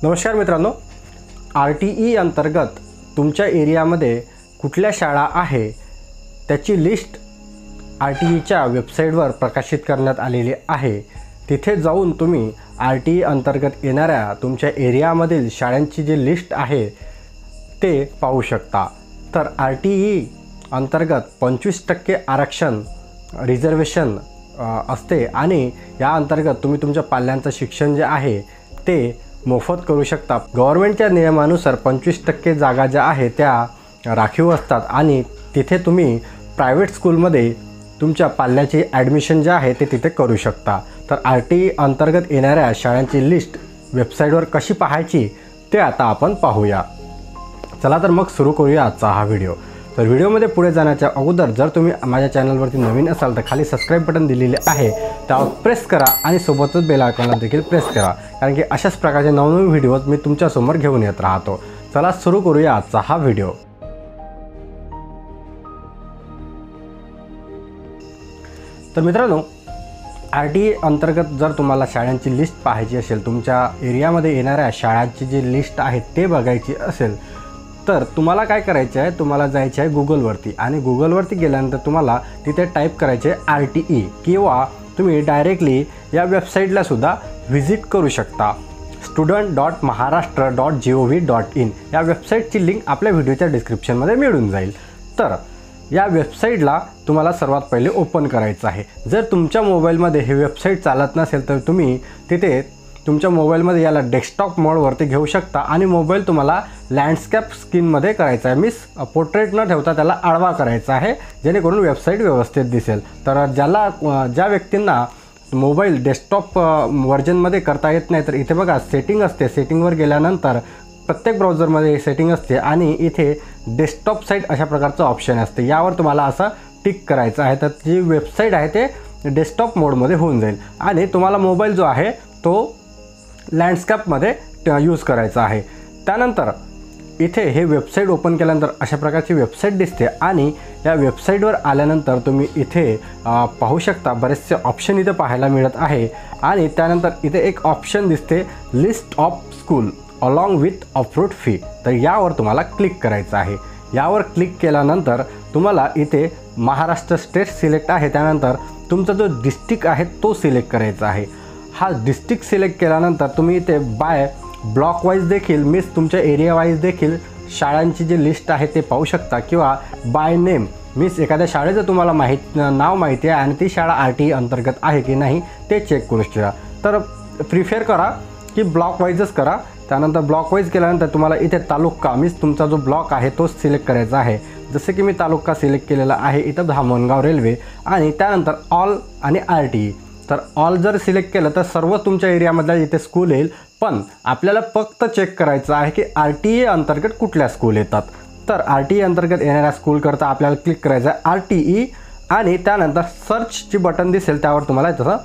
नमस्कार मित्रांनो, RTE अंतर्गत तुमच्या एरियामध्ये कुठल्या शाळा आहे त्याची लिस्ट RTEच्या वेबसाईटवर प्रकाशित करण्यात आलेली आहे। तिथे जाऊन तुम्ही RTE अंतर्गत येणाऱ्या तुमच्या एरियामधील शाळांची जी लिस्ट आहे ते पाहू शकता। तर RTE अंतर्गत 25% आरक्षण रिझर्वेशन असते आणि या अंतर्गत तुम्ही तुमच्या पाल्यांचं शिक्षण जे आहे ते मोफत करू शकता। गव्हर्नमेंटच्या नियमानुसार 25% जागा ज्या आहेत त्या राखीव असतात आणि तिथे तुम्ही प्रायव्हेट स्कूलमध्ये तुमच्या पाल्याची ॲडमिशन जे आहे ते तिथे करू शकता। तर RTE अंतर्गत येणाऱ्या शाळांची लिस्ट वेबसाईटवर कशी पाहायची ते आता आपण पाहूया। चला तर मग सुरू करूया आजचा हा व्हिडिओ। तर व्हिडिओमध्ये पुढे जाण्याच्या अगोदर जर तुम्ही माझ्या चॅनलवरती नवीन असाल तर खाली सबस्क्राईब बटन दिलेले आहे, त्यावर प्रेस करा आणि सोबतच बेल आयकॉनला देखील प्रेस करा, कारण की अशाच प्रकारचे नवनवीन व्हिडिओज मी तुमच्यासमोर घेऊन येत राहतो। चला सुरू करूया आजचा हा व्हिडिओ। तर मित्रांनो, RTE अंतर्गत जर तुम्हाला शाळांची लिस्ट पाहायची असेल, तुमच्या एरियामध्ये येणाऱ्या शाळांची जी लिस्ट आहे ते बघायची असेल तर तुम्हाला काय करायचं आहे, तुम्हाला जायचं आहे गुगलवरती आणि गुगलवरती गेल्यानंतर तुम्हाला तिथे टाईप करायचे RTE किंवा तुम्ही डायरेक्टली या वेबसाईटला सुद्धा व्हिजिट करू शकता। student.maharashtra.gov.in या वेबसाईटची लिंक आपल्या व्हिडिओच्या डिस्क्रिप्शनमध्ये मिळून जाईल। तर या वेबसाईटला तुम्हाला सर्वात पहिले ओपन करायचं आहे। जर तुमच्या मोबाईलमध्ये हे वेबसाईट चालत नसेल तर तुम्ही तिथे तुमच्या मोबाईलमध्ये याला डेस्कटॉप मोडवरती घेऊ शकता आणि मोबाईल तुम्हाला लँडस्केप स्क्रीनमध्ये करायचा आहे, मीन्स पोर्ट्रेट न ठेवता त्याला आडवा करायचा आहे, जेणेकरून वेबसाईट व्यवस्थित दिसेल। तर ज्या व्यक्तींना मोबाईल डेस्कटॉप व्हर्जनमध्ये करता येत नाही तर इथे बघा सेटिंग असते, सेटिंगवर गेल्यानंतर प्रत्येक ब्राउझरमध्ये सेटिंग असते आणि इथे डेस्कटॉप साईट अशा प्रकारचं ऑप्शन असते, यावर तुम्हाला असं टिक करायचं आहे। तर जी वेबसाईट आहे ते डेस्कटॉप मोडमध्ये होऊन जाईल आणि तुम्हाला मोबाईल जो आहे तो लँडस्केपमध्ये यूज करायचा आहे। त्यानंतर इथे हे वेबसाईट ओपन केल्यानंतर अशा प्रकारची वेबसाईट दिसते आणि या वेबसाईटवर आल्यानंतर तुम्ही इथे पाहू शकता बरेचसे ऑप्शन इथे पाहायला मिळत आहे आणि त्यानंतर इथे एक ऑप्शन दिसते list of school along with approved fee. तर यावर तुम्हाला क्लिक करायचं आहे। यावर क्लिक केल्यानंतर तुम्हाला इथे महाराष्ट्र स्टेट सिलेक्ट आहे, त्यानंतर तुमचा जो डिस्ट्रिक्ट आहे तो सिलेक्ट करायचा आहे। हा डिस्ट्रिक्ट सिलेक्ट केल्यानंतर तुम्ही इथे बाय ब्लॉक वाईज देखील मीन्स तुमच्या एरिया वाईज देखील शाळांची जी लिस्ट आहे ते पाहू शकता किंवा बाय नेम मीन्स एखाद्या शाळेचं तुम्हाला नाव माहिती आहे आणि ती शाळा RTE अंतर्गत आहे की नाही ते चेक करू शकता। तर प्रिफर करा की ब्लॉक वाईजच करा। त्यानंतर ब्लॉक वाईज केल्यानंतर तुम्हाला इथे तालुका मीन्स तुमचा जो ब्लॉक आहे तोच सिलेक्ट करायचा आहे। जसे की मी तालुका सिलेक्ट केलेला आहे इथं धामणगाव रेल्वे आणि त्यानंतर ऑल आणि RTE। तर ऑल जर सिलेक्ट केलं तर सर्व तुमच्या एरियामधल्या इथे स्कूल येईल, पण आपल्याला फक्त चेक करायचं आहे की RTE अंतर्गत कुठल्या स्कूल येतात। तर RTE अंतर्गत येणाऱ्या स्कूलकरता आपल्याला क्लिक करायचं आहे RTE आणि त्यानंतर सर्चची बटन दिसेल त्यावर तुम्हाला तसं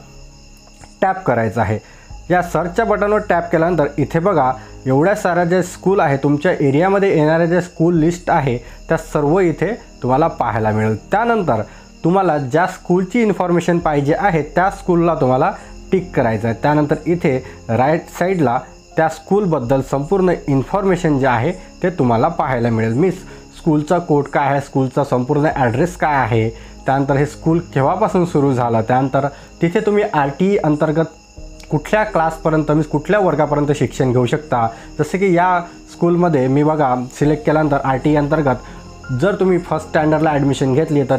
टॅप करायचं आहे। या सर्चच्या बटनवर टॅप केल्यानंतर इथे बघा एवढ्या साऱ्या ज्या स्कूल आहे तुमच्या एरियामध्ये येणाऱ्या ज्या स्कूल लिस्ट आहे त्या सर्व इथे तुम्हाला पाहायला मिळेल। त्यानंतर तुम्हाला ज्या स्कूलची इन्फॉर्मेशन पाहिजे आहे त्या स्कूलला तुम्हाला टिक करायचं आहे। त्यानंतर इथे राईट साईडला त्या स्कूलबद्दल संपूर्ण इन्फॉर्मेशन जे आहे ते तुम्हाला पाहायला मिळेल, मीन्स स्कूलचा कोड काय आहे, स्कूलचा संपूर्ण ॲड्रेस काय आहे, त्यानंतर हे स्कूल केव्हापासून सुरू झालं, त्यानंतर तिथे तुम्ही RTE अंतर्गत कुठल्या क्लासपर्यंत मीन्स कुठल्या वर्गापर्यंत शिक्षण घेऊ शकता। जसे की या स्कूलमध्ये मी बघा सिलेक्ट केल्यानंतर RTE अंतर्गत जर तुम्ही फर्स्ट स्टँडर्डला ॲडमिशन घेतली तर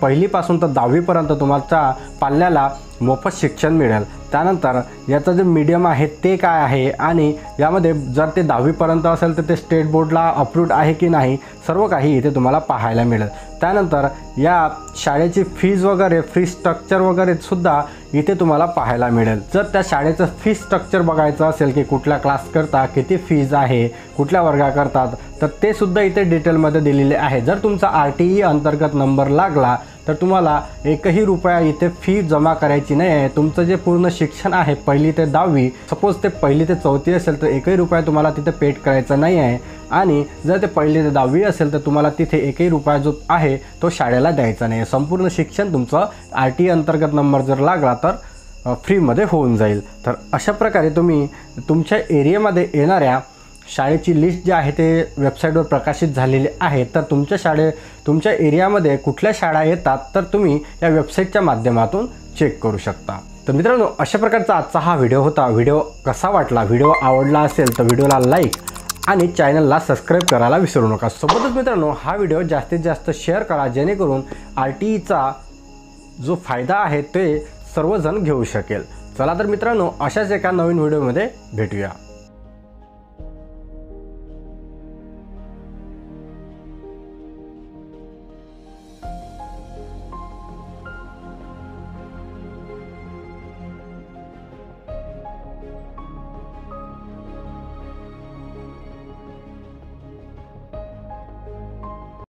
पहिलीपासून तर 10वीपर्यंत तुमच्या पाल्याला मोफत शिक्षण मिळेल। त्यानंतर याचं जे मीडियम आहे ते काय आहे आणि यामध्ये जर ते 10वीपर्यंत असेल तर ते स्टेट बोर्डला अप्रूव्ड आहे की नाही सर्व काही इथे तुम्हाला पाहायला मिळेल। त्यानंतर या शाळेची फीज वगैरे फी स्ट्रक्चर वगैरे सुद्धा इथे तुम्हाला पाहायला मिळेल। जर त्या शाळेचं फी स्ट्रक्चर बघायचं असेल की कुठल्या क्लास करता किती फीज आहे, कुठल्या वर्गा करतात, तर ते सुद्धा इथे डिटेलमध्ये दिलेले आहे। जर तुमचा RTE अंतर्गत नंबर लागला तर तुम्हाला एकही रुपया इथे फी जमा करायची नाही आहे। तुमचं जे पूर्ण शिक्षण आहे 1ली ते 10वी, सपोज ते 1ली ते 4थी असेल तर एकही रुपया तुम्हाला तिथे पेड करायचा नाही आहे आणि जर ते 1ली ते 10वी असेल तर तुम्हाला तिथे एकही रुपया जो आहे तो शाळेला द्यायचा नाही आहे। संपूर्ण शिक्षण तुमचं RTE अंतर्गत नंबर जर लागला तर फ्रीमध्ये होऊन जाईल। तर अशा प्रकारे तुम्ही तुमच्या एरियामध्ये येणाऱ्या शाळेची लिस्ट जी आहे ते वेबसाईटवर प्रकाशित झालेली आहे। तर तुमच्या एरियामध्ये कुठल्या शाळा येतात तर तुम्ही या वेबसाईटच्या माध्यमातून चेक करू शकता। तर मित्रांनो, अशा प्रकारचा आजचा हा व्हिडिओ होता। व्हिडिओ कसा वाटला, व्हिडिओ आवडला असेल तर व्हिडिओला लाईक आणि चॅनलला सबस्क्राईब करायला विसरू नका। सोबतच मित्रांनो, हा व्हिडिओ जास्तीत जास्त शेअर करा जेणेकरून RTEचा जो फायदा आहे ते सर्वजण घेऊ शकेल। चला तर मित्रांनो, अशाच एका नवीन व्हिडिओमध्ये भेटूया।